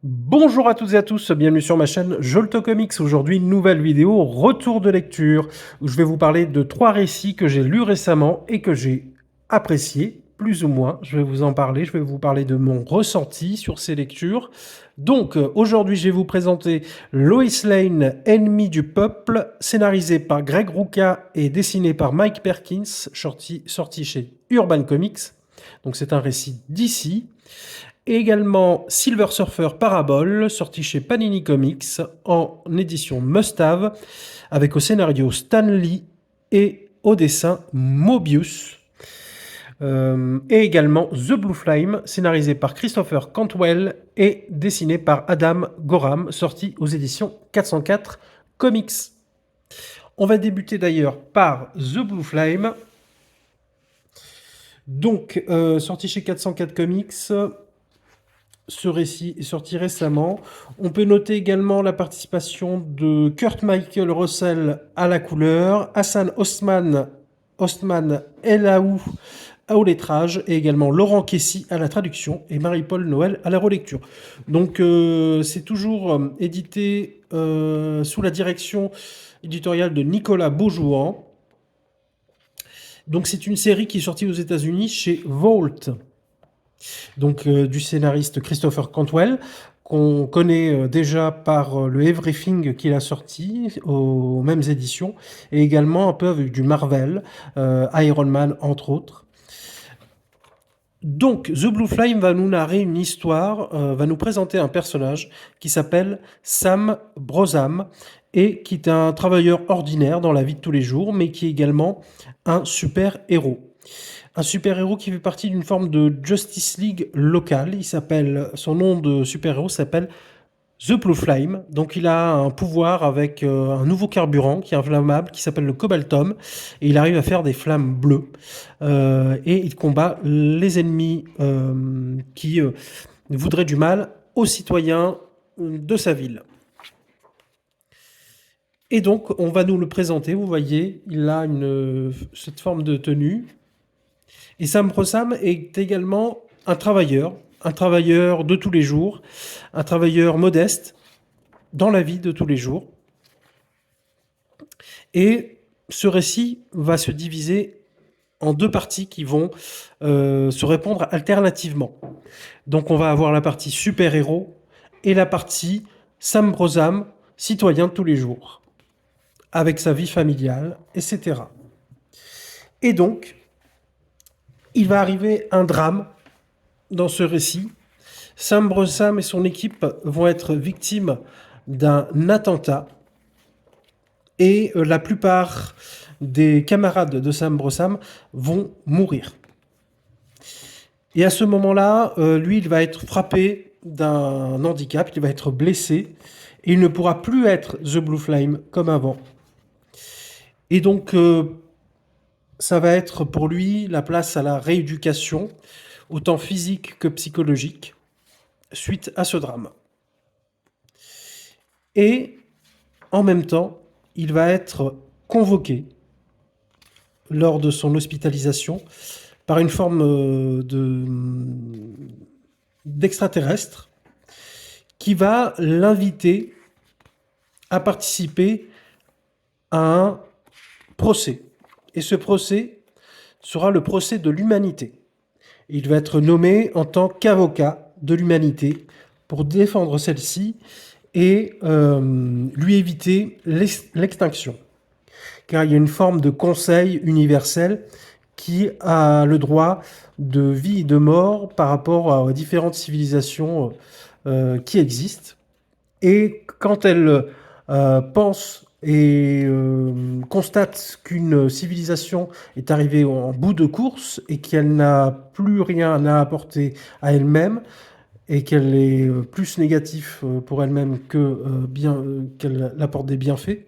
Bonjour à toutes et à tous, bienvenue sur ma chaîne Jolto Comics. Aujourd'hui, une nouvelle vidéo, retour de lecture, où je vais vous parler de 3 récits que j'ai lus récemment et que j'ai appréciés, plus ou moins. Je vais vous en parler, je vais vous parler de mon ressenti sur ces lectures. Donc, aujourd'hui, je vais vous présenter Lois Lane, Ennemi du peuple, scénarisé par Greg Rucka et dessiné par Mike Perkins, sorti chez Urban Comics. Donc, c'est un récit d'ici. Et également Silver Surfer Parabole, sorti chez Panini Comics en édition Must-Have, avec au scénario Stan Lee et au dessin Mobius. Et également The Blue Flame, scénarisé par Christopher Cantwell et dessiné par Adam Gorham, sorti aux éditions 404 Comics. On va débuter d'ailleurs par The Blue Flame. Donc, sorti chez 404 Comics. Ce récit est sorti récemment. On peut noter également la participation de Kurt Michael Russell à la couleur, Hassan Ostman Elaou au lettrage, et également Laurent Kessy à la traduction et Marie-Paul Noël à la relecture. Donc c'est toujours édité sous la direction éditoriale de Nicolas Beaujouan. Donc c'est une série qui est sortie aux États-Unis chez Vault. Donc du scénariste Christopher Cantwell, qu'on connaît déjà par le Everything qu'il a sorti aux mêmes éditions, et également un peu avec du Marvel, Iron Man entre autres. Donc, The Blue Flame va nous narrer une histoire, va nous présenter un personnage qui s'appelle Sam Brosam et qui est un travailleur ordinaire dans la vie de tous les jours, mais qui est également un super-héros. Un super-héros qui fait partie d'une forme de Justice League locale. Son nom de super-héros s'appelle The Blue Flame. Donc il a un pouvoir avec un nouveau carburant qui est inflammable, qui s'appelle le Cobaltum, et il arrive à faire des flammes bleues. Et il combat les ennemis qui voudraient du mal aux citoyens de sa ville. Et donc on va nous le présenter, vous voyez, il a cette forme de tenue. Et Sam Brosam est également un travailleur de tous les jours, un travailleur modeste dans la vie de tous les jours. Et ce récit va se diviser en 2 parties qui vont se répondre alternativement. Donc on va avoir la partie super-héros et la partie Sam Brosam, citoyen de tous les jours, avec sa vie familiale, etc. Et donc, il va arriver un drame dans ce récit. Sam Brosam et son équipe vont être victimes d'un attentat et la plupart des camarades de Sam Brosam vont mourir. Et à ce moment-là, lui, il va être frappé d'un handicap, il va être blessé et il ne pourra plus être The Blue Flame comme avant. Et donc, ça va être pour lui la place à la rééducation, autant physique que psychologique, suite à ce drame. Et en même temps, il va être convoqué lors de son hospitalisation par une forme d'extraterrestre qui va l'inviter à participer à un procès. Et ce procès sera le procès de l'humanité. Il va être nommé en tant qu'avocat de l'humanité pour défendre celle-ci et lui éviter l'extinction. Car il y a une forme de conseil universel qui a le droit de vie et de mort par rapport aux différentes civilisations qui existent. Et quand elle pense et constate qu'une civilisation est arrivée en bout de course et qu'elle n'a plus rien à apporter à elle-même, et qu'elle est plus négative pour elle-même qu'elle apporte des bienfaits,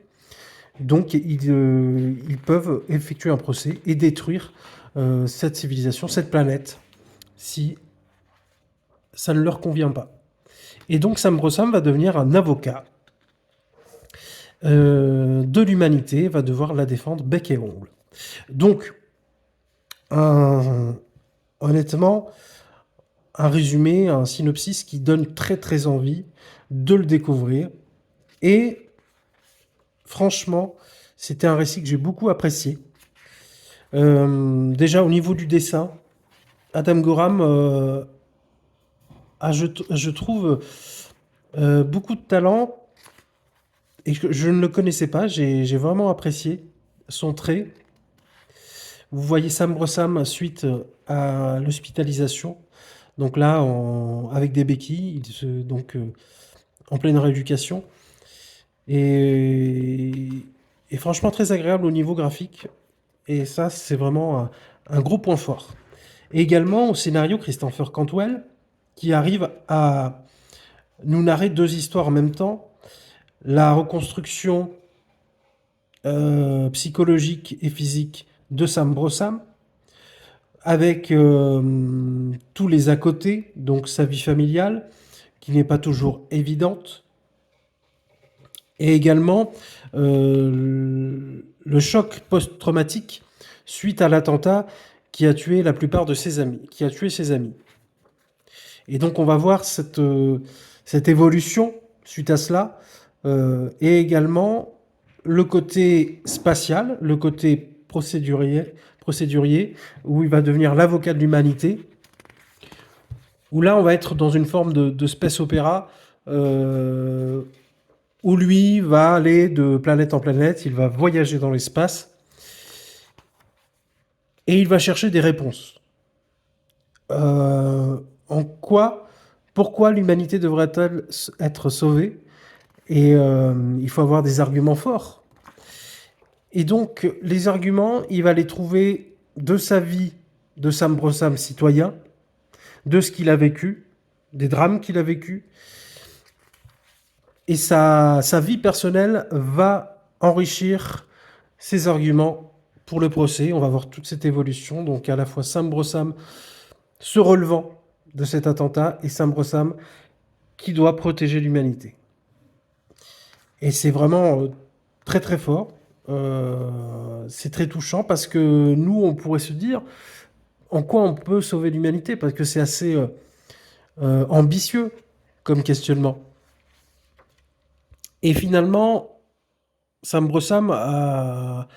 donc ils peuvent effectuer un procès et détruire cette civilisation, cette planète, si ça ne leur convient pas. Et donc Sam Brosam va devenir un avocat de l'humanité, va devoir la défendre bec et ongle. Donc, honnêtement, un résumé, un synopsis qui donne très très envie de le découvrir. Et franchement, c'était un récit que j'ai beaucoup apprécié. Déjà au niveau du dessin, Adam Gorham a, je trouve, beaucoup de talent et je ne le connaissais pas. J'ai vraiment apprécié son trait. Vous voyez Sam Brossam suite à l'hospitalisation. Donc là, avec des béquilles, donc en pleine rééducation. Et, et franchement, très agréable au niveau graphique. Et ça, c'est vraiment un gros point fort. Et également au scénario, Christopher Cantwell, qui arrive à nous narrer deux histoires en même temps. La reconstruction psychologique et physique de Sam Brossam, avec tous les à côté, donc sa vie familiale, qui n'est pas toujours évidente, et également le choc post-traumatique suite à l'attentat qui a tué la plupart de ses amis, qui a tué ses amis. Et donc on va voir cette évolution suite à cela, et également le côté spatial, le côté procédurier, où il va devenir l'avocat de l'humanité, où là on va être dans une forme de space opéra, où lui va aller de planète en planète, il va voyager dans l'espace, et il va chercher des réponses. En quoi, pourquoi l'humanité devrait-elle être sauvée? Et il faut avoir des arguments forts. Et donc, les arguments, il va les trouver de sa vie de Sam Brossam citoyen, de ce qu'il a vécu, des drames qu'il a vécu. Et sa vie personnelle va enrichir ses arguments pour le procès. On va voir toute cette évolution. Donc, à la fois Sam Brossam se relevant de cet attentat et Sam Brossam qui doit protéger l'humanité. Et c'est vraiment très très fort. C'est très touchant parce que nous, on pourrait se dire en quoi on peut sauver l'humanité, parce que c'est assez ambitieux comme questionnement. Et finalement, Sam Brossam a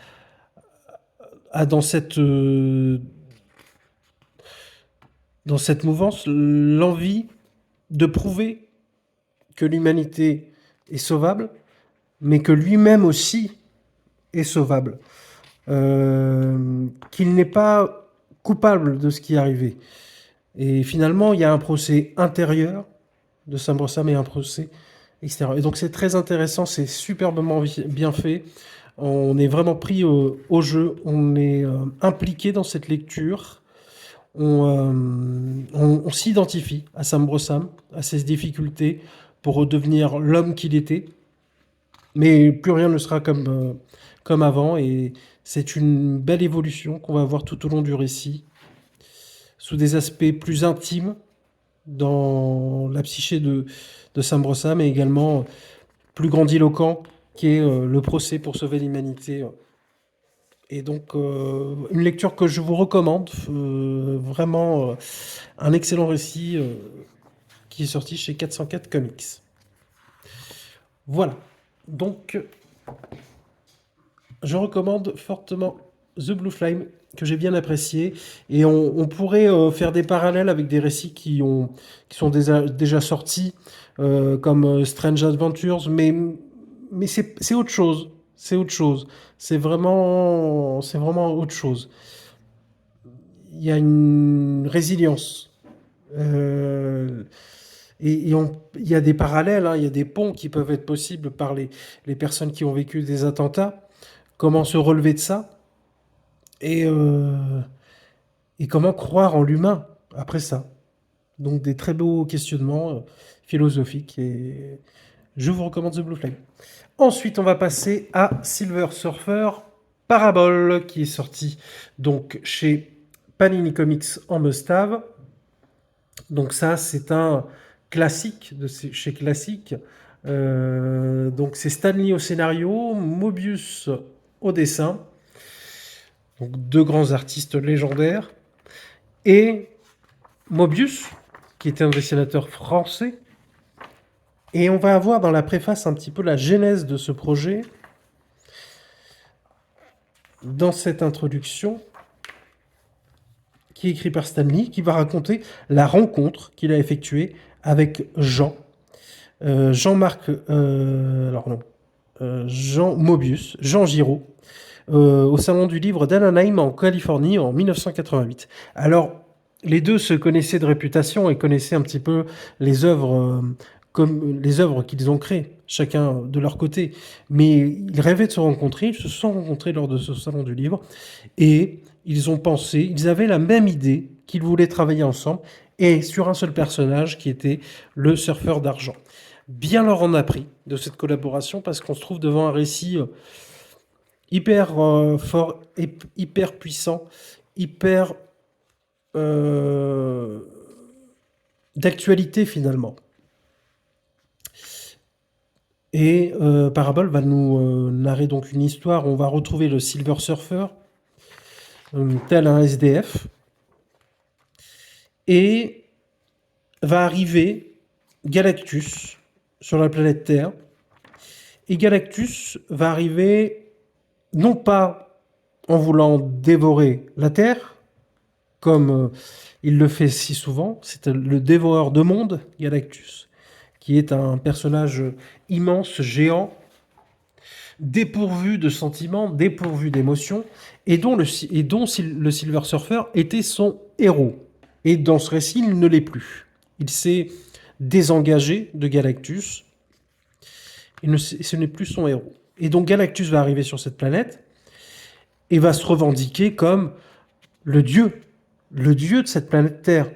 dans cette mouvance l'envie de prouver que l'humanité est sauvable, mais que lui-même aussi est sauvable. Qu'il n'est pas coupable de ce qui est arrivé. Et finalement, il y a un procès intérieur de Sam Brossam et un procès extérieur. Et donc c'est très intéressant, c'est superbement bien fait. On est vraiment pris au jeu, on est impliqué dans cette lecture. On s'identifie à Sam Brossam, à ses difficultés pour redevenir l'homme qu'il était. Mais plus rien ne sera comme avant. Et c'est une belle évolution qu'on va voir tout au long du récit, sous des aspects plus intimes dans la psyché de Sam Brossam, mais également plus grandiloquent, qui est le procès pour sauver l'humanité. Et donc, une lecture que je vous recommande, vraiment un excellent récit qui est sorti chez 404 Comics. Voilà. Donc, je recommande fortement The Blue Flame, que j'ai bien apprécié. Et on pourrait faire des parallèles avec des récits qui sont déjà sortis, comme Strange Adventures, mais c'est autre chose. C'est autre chose. C'est vraiment autre chose. Il y a une résilience. Il y a des parallèles, hein, il y a des ponts qui peuvent être possibles par les personnes qui ont vécu des attentats. Comment se relever de ça et, euh, et comment croire en l'humain après ça. Donc des très beaux questionnements philosophiques et je vous recommande The Blue Flame. Ensuite, on va passer à Silver Surfer Parabole qui est sorti donc chez Panini Comics en Mustave. Donc ça, c'est un classique de chez Classique. Donc c'est Stanley au scénario, Mobius au dessin. Donc deux grands artistes légendaires. Et Mobius, qui était un dessinateur français. Et on va avoir dans la préface un petit peu la genèse de ce projet. Dans cette introduction, qui est écrite par Stanley, qui va raconter la rencontre qu'il a effectuée avec Jean-Marc, alors non, Jean Mobius, Jean Giraud, au Salon du Livre d'Anaheim en Californie en 1988. Alors, les deux se connaissaient de réputation et connaissaient un petit peu les œuvres, comme les œuvres qu'ils ont créées, chacun de leur côté. Mais ils rêvaient de se rencontrer, ils se sont rencontrés lors de ce Salon du Livre et ils ont pensé, ils avaient la même idée qu'ils voulaient travailler ensemble et sur un seul personnage qui était le surfeur d'argent. Bien leur en a pris de cette collaboration parce qu'on se trouve devant un récit hyper fort, hyper puissant, hyper d'actualité finalement. Et Parabole va nous narrer donc une histoire où on va retrouver le Silver Surfer, tel un SDF, et va arriver Galactus sur la planète Terre. Et Galactus va arriver non pas en voulant dévorer la Terre, comme il le fait si souvent, c'est le dévoreur de monde, Galactus, qui est un personnage immense, géant, dépourvu de sentiments, dépourvu d'émotions, et dont le Silver Surfer était son héros. Et dans ce récit, il ne l'est plus. Il s'est désengagé de Galactus, ce n'est plus son héros. Et donc Galactus va arriver sur cette planète, et va se revendiquer comme le dieu de cette planète Terre.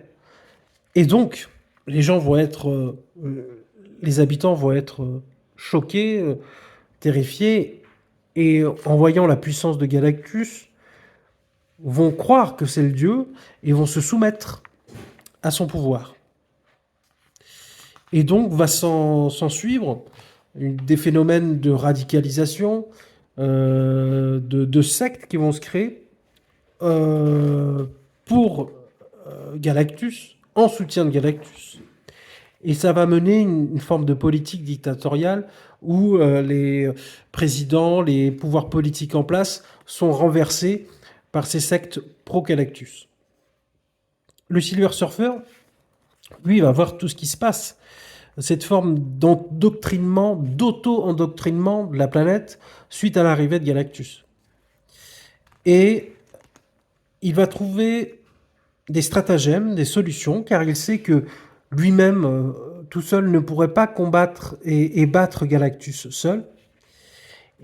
Et donc, les gens vont être, les habitants vont être choqués, terrifiés, et en voyant la puissance de Galactus, vont croire que c'est le dieu et vont se soumettre à son pouvoir. Et donc va s'en suivre des phénomènes de radicalisation, de sectes qui vont se créer pour Galactus, en soutien de Galactus. Et ça va mener une forme de politique dictatoriale où les présidents, les pouvoirs politiques en place sont renversés par ces sectes pro-Galactus. Le Silver Surfer, lui, va voir tout ce qui se passe. Cette forme d'endoctrinement, d'auto-endoctrinement de la planète suite à l'arrivée de Galactus. Et il va trouver des stratagèmes, des solutions, car il sait que lui-même, tout seul, ne pourrait pas combattre et battre Galactus seul.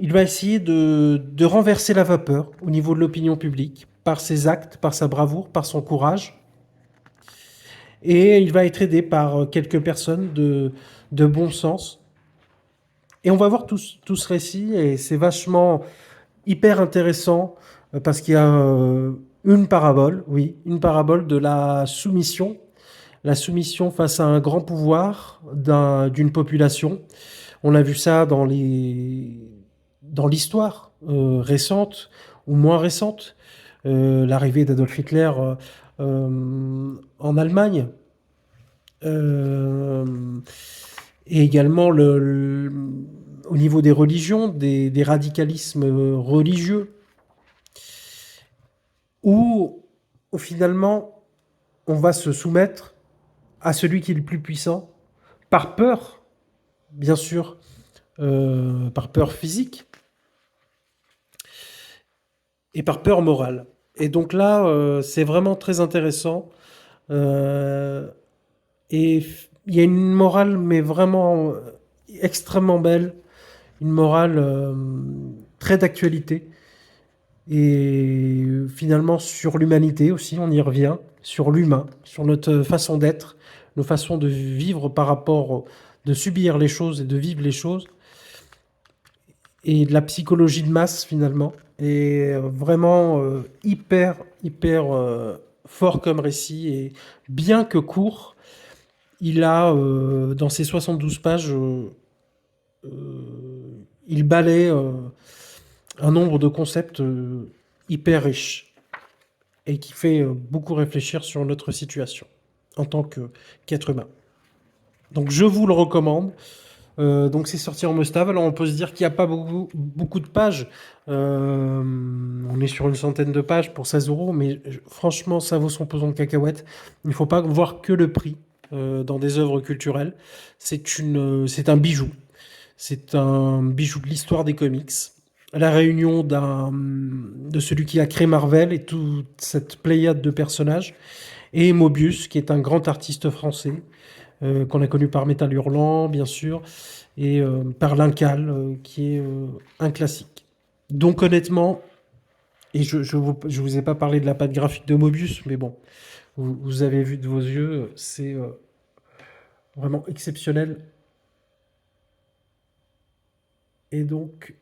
Il va essayer de renverser la vapeur au niveau de l'opinion publique, par ses actes, par sa bravoure, par son courage. Et il va être aidé par quelques personnes de bon sens. Et on va voir tout ce récit, et c'est vachement hyper intéressant, parce qu'il y a une parabole de la soumission face à un grand pouvoir d'une population. On a vu ça dans l'histoire récente ou moins récente, l'arrivée d'Adolf Hitler en Allemagne, et également au niveau des religions, des radicalismes religieux, où finalement on va se soumettre à celui qui est le plus puissant, par peur, bien sûr, par peur physique, et par peur morale. Et donc là, c'est vraiment très intéressant. Et il y a une morale, mais vraiment extrêmement belle, une morale très d'actualité. Et finalement, sur l'humanité aussi, on y revient, sur l'humain, sur notre façon d'être, nos façons de vivre par rapport, de subir les choses et de vivre les choses, et de la psychologie de masse finalement. Et vraiment hyper fort comme récit, et bien que court, il a, dans ses 72 pages, il balaie un nombre de concepts hyper riches et qui fait beaucoup réfléchir sur notre situation. en tant qu'être humain. Donc je vous le recommande. Donc c'est sorti en must-have. Alors on peut se dire qu'il n'y a pas beaucoup de pages. On est sur une centaine de pages pour 16 euros, mais franchement ça vaut son pesant de cacahuètes. Il ne faut pas voir que le prix dans des œuvres culturelles. C'est un bijou. C'est un bijou de l'histoire des comics. La réunion de celui qui a créé Marvel et toute cette pléiade de personnages. Et Mobius, qui est un grand artiste français, qu'on a connu par Métal Hurlant, bien sûr, et par Linkal, qui est un classique. Donc honnêtement, et je vous ai pas parlé de la patte graphique de Mobius, mais bon, vous avez vu de vos yeux, c'est vraiment exceptionnel. Et donc,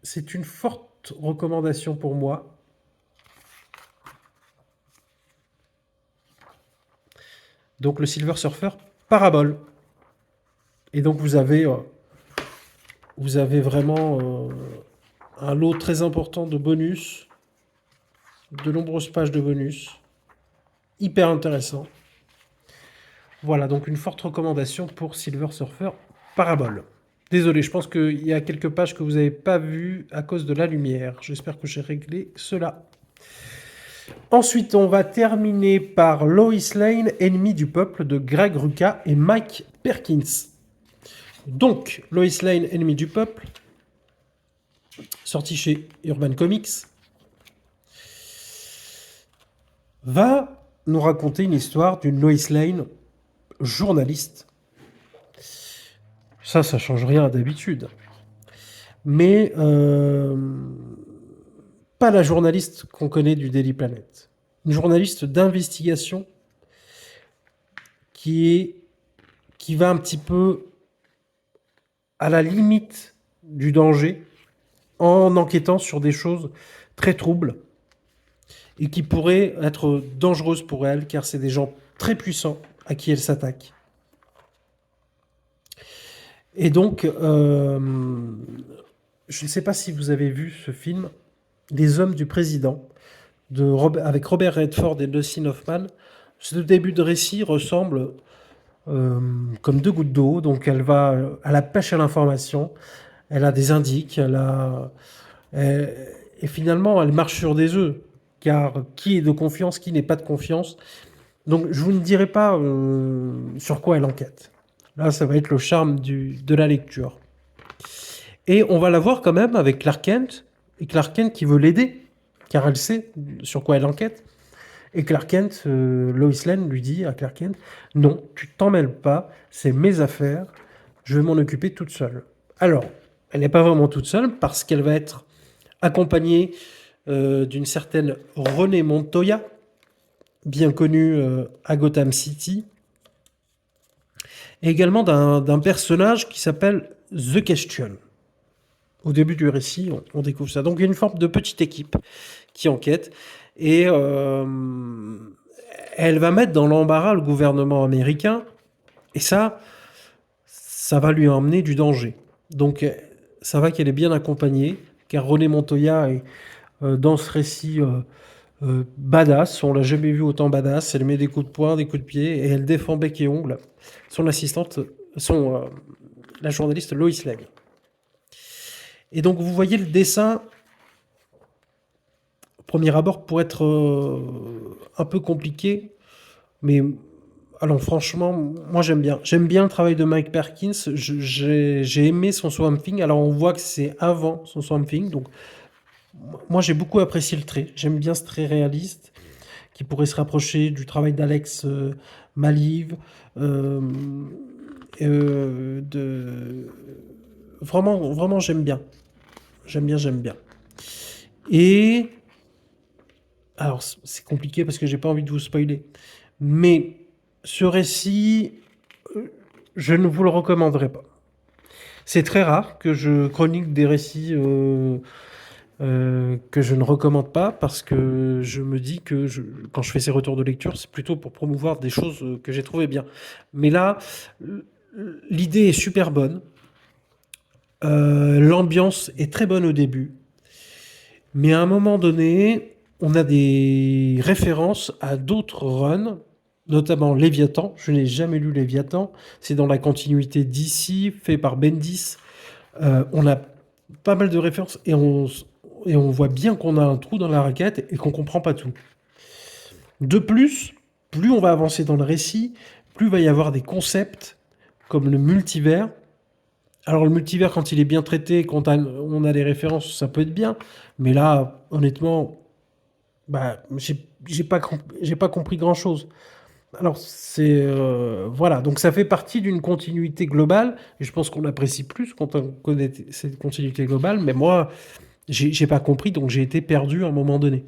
c'est une forte recommandation pour moi. Donc le Silver Surfer Parabole. Et donc vous avez vraiment un lot très important de bonus, de nombreuses pages de bonus, hyper intéressant. Voilà, donc une forte recommandation pour Silver Surfer Parabole. Désolé, je pense qu'il y a quelques pages que vous n'avez pas vues à cause de la lumière. J'espère que j'ai réglé cela. Ensuite, on va terminer par Lois Lane, Ennemi du peuple de Greg Rucka et Mike Perkins. Donc, Lois Lane, Ennemi du peuple, sorti chez Urban Comics, va nous raconter une histoire d'une Lois Lane journaliste. Ça change rien d'habitude. Mais pas la journaliste qu'on connaît du Daily Planet. Une journaliste d'investigation qui va un petit peu à la limite du danger en enquêtant sur des choses très troubles et qui pourraient être dangereuses pour elle car c'est des gens très puissants à qui elle s'attaque. Et donc, je ne sais pas si vous avez vu ce film, Les Hommes du Président, avec Robert Redford et Dustin Hoffman. Ce début de récit ressemble comme deux gouttes d'eau. Donc, elle va à la pêche à l'information. Elle a des indices. Et finalement, elle marche sur des œufs. Car qui est de confiance, qui n'est pas de confiance. Donc, je vous ne dirai pas sur quoi elle enquête. Là, ça va être le charme de la lecture. Et on va la voir quand même avec Clark Kent, et Clark Kent qui veut l'aider, car elle sait sur quoi elle enquête. Et Clark Kent, Lois Lane lui dit à Clark Kent, non, tu t'en mêles pas, c'est mes affaires, je vais m'en occuper toute seule. Alors, elle n'est pas vraiment toute seule, parce qu'elle va être accompagnée d'une certaine Renée Montoya, bien connue à Gotham City, et également d'un personnage qui s'appelle The Question. Au début du récit, on découvre ça. Donc il y a une forme de petite équipe qui enquête et elle va mettre dans l'embarras le gouvernement américain et ça va lui emmener du danger. Donc ça va qu'elle est bien accompagnée car Renée Montoya est dans ce récit badass. On l'a jamais vu autant badass. Elle met des coups de poing, des coups de pied et elle défend bec et ongle son assistante, la journaliste Lois Lane. Et donc vous voyez le dessin, au premier abord, pour être un peu compliqué, mais alors franchement, moi j'aime bien. J'aime bien le travail de Mike Perkins, j'ai aimé son Swamp Thing, alors on voit que c'est avant son Swamp Thing, donc moi j'ai beaucoup apprécié le trait, j'aime bien ce trait réaliste, qui pourrait se rapprocher du travail d'Alex Maliv, vraiment j'aime bien. J'aime bien. Et alors c'est compliqué parce que j'ai pas envie de vous spoiler, mais ce récit, je ne vous le recommanderais pas. C'est très rare que je chronique des récits que je ne recommande pas parce que je me dis que quand je fais ces retours de lecture, c'est plutôt pour promouvoir des choses que j'ai trouvées bien. Mais là, l'idée est super bonne. L'ambiance est très bonne au début. Mais à un moment donné, on a des références à d'autres runs notamment Léviathan. Je n'ai jamais lu Léviathan. C'est dans la continuité d'ici, fait par Bendis. On a pas mal de références et on voit bien qu'on a un trou dans la raquette et qu'on comprend pas tout. De plus on va avancer dans le récit, plus il va y avoir des concepts comme le multivers. Alors le multivers, quand il est bien traité, quand on a des références, ça peut être bien. Mais là, honnêtement, bah, j'ai pas compris grand-chose. Alors c'est voilà, donc ça fait partie d'une continuité globale et je pense qu'on apprécie plus quand on connaît cette continuité globale. Mais moi, j'ai pas compris, donc j'ai été perdu à un moment donné.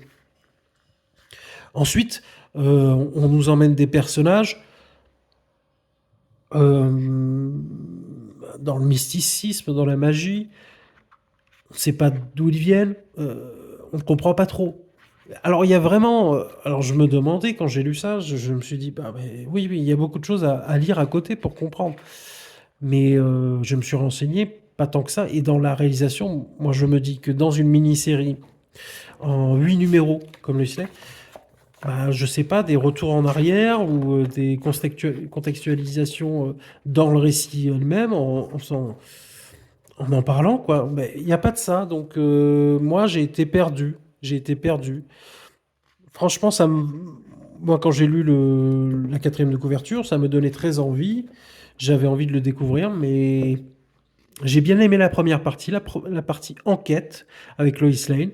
Ensuite, on nous emmène des personnages euh, dans le mysticisme, dans la magie. On ne sait pas d'où ils viennent. On ne comprend pas trop. Alors il y a vraiment... alors je me demandais quand j'ai lu ça, je me suis dit, bah, mais oui, il y a beaucoup de choses à lire à côté pour comprendre. Mais je me suis renseigné, pas tant que ça. Et dans la réalisation, moi je me dis que dans une mini-série en 8 numéros, comme le Slay, bah, je sais pas, des retours en arrière ou des contextualisations dans le récit elle-même en parlant, quoi. Mais il n'y a pas de ça. Donc moi j'ai été perdu. J'ai été perdu. Franchement, moi quand j'ai lu la quatrième de couverture, ça me donnait très envie. J'avais envie de le découvrir, mais j'ai bien aimé la première partie, la partie enquête avec Lois Lane,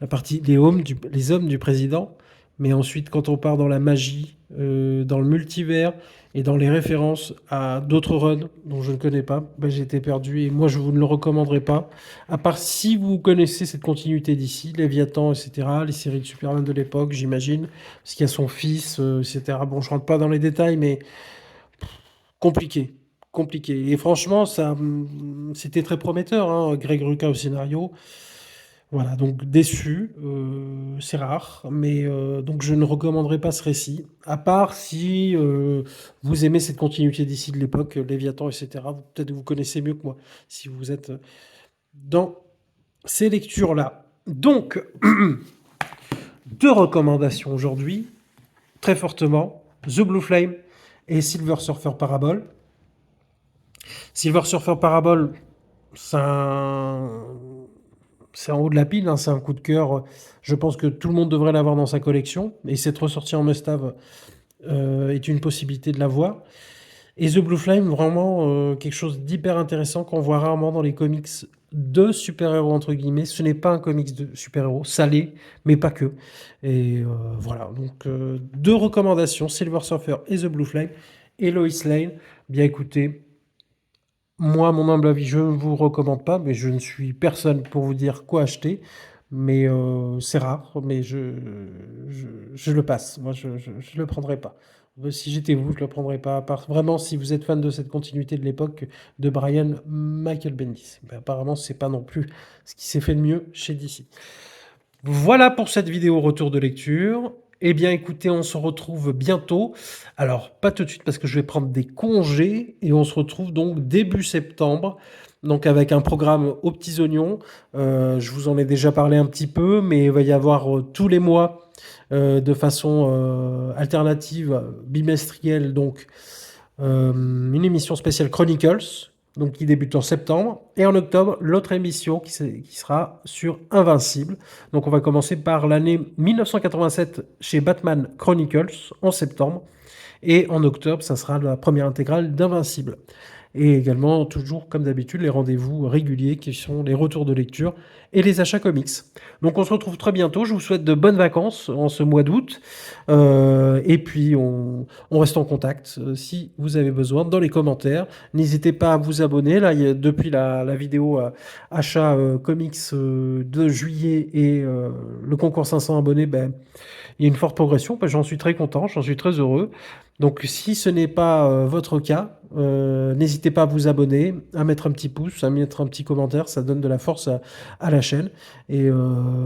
la partie les hommes du président. Mais ensuite, quand on part dans la magie, dans le multivers et dans les références à d'autres runs dont je ne connais pas, ben, j'ai été perdu et moi je vous ne le recommanderais pas. À part si vous connaissez cette continuité d'ici, Léviathan, etc., les séries de Superman de l'époque, j'imagine, parce qu'il y a son fils, etc. Bon, je rentre pas dans les détails, mais compliqué. Compliqué. Et franchement, c'était très prometteur, hein, Greg Rucka au scénario. Voilà, donc déçu, c'est rare, mais donc je ne recommanderais pas ce récit, à part si vous aimez cette continuité d'ici de l'époque, Léviathan, etc. Peut-être que vous connaissez mieux que moi, si vous êtes dans ces lectures-là. Donc, deux recommandations aujourd'hui, très fortement, The Blue Flame et Silver Surfer Parable. Silver Surfer Parable, c'est c'est en haut de la pile, hein, c'est un coup de cœur. Je pense que tout le monde devrait l'avoir dans sa collection. Et cette ressortie en must-have est une possibilité de l'avoir. Et The Blue Flame, vraiment quelque chose d'hyper intéressant qu'on voit rarement dans les comics de super-héros, entre guillemets. Ce n'est pas un comics de super-héros, ça l'est, mais pas que. Et voilà, donc deux recommandations, Silver Surfer et The Blue Flame. Et Lois Lane, bien écoutez, moi, mon humble avis, je ne vous recommande pas, mais je ne suis personne pour vous dire quoi acheter. Mais c'est rare, mais je le passe. Moi, je ne le prendrai pas. Si j'étais vous, je le prendrais pas. À part vraiment, si vous êtes fan de cette continuité de l'époque de Brian Michael Bendis. Ben, apparemment, c'est pas non plus ce qui s'est fait de mieux chez DC. Voilà pour cette vidéo retour de lecture. Eh bien, écoutez, on se retrouve bientôt. Alors, pas tout de suite parce que je vais prendre des congés et on se retrouve donc début septembre. Donc, avec un programme aux petits oignons. Je vous en ai déjà parlé un petit peu, mais il va y avoir tous les mois de façon alternative, bimestrielle, donc une émission spéciale Chronicles, donc qui débute en septembre, et en octobre, l'autre émission qui sera sur Invincible. Donc on va commencer par l'année 1987 chez Batman Chronicles en septembre, et en octobre, ça sera la première intégrale d'Invincible. Et également, toujours comme d'habitude, les rendez-vous réguliers qui sont les retours de lecture et les achats comics. Donc on se retrouve très bientôt. Je vous souhaite de bonnes vacances en ce mois d'août. Et puis on reste en contact si vous avez besoin dans les commentaires. N'hésitez pas à vous abonner. Là, depuis la vidéo achat comics de juillet et le concours 500 abonnés, ben, il y a une forte progression. Ben, j'en suis très content, j'en suis très heureux. Donc si ce n'est pas votre cas, n'hésitez pas à vous abonner, à mettre un petit pouce, à mettre un petit commentaire, ça donne de la force à la chaîne. Et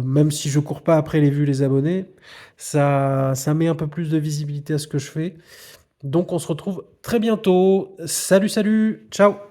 même si je cours pas après les vues, les abonnés, ça met un peu plus de visibilité à ce que je fais. Donc on se retrouve très bientôt. Salut, salut, ciao!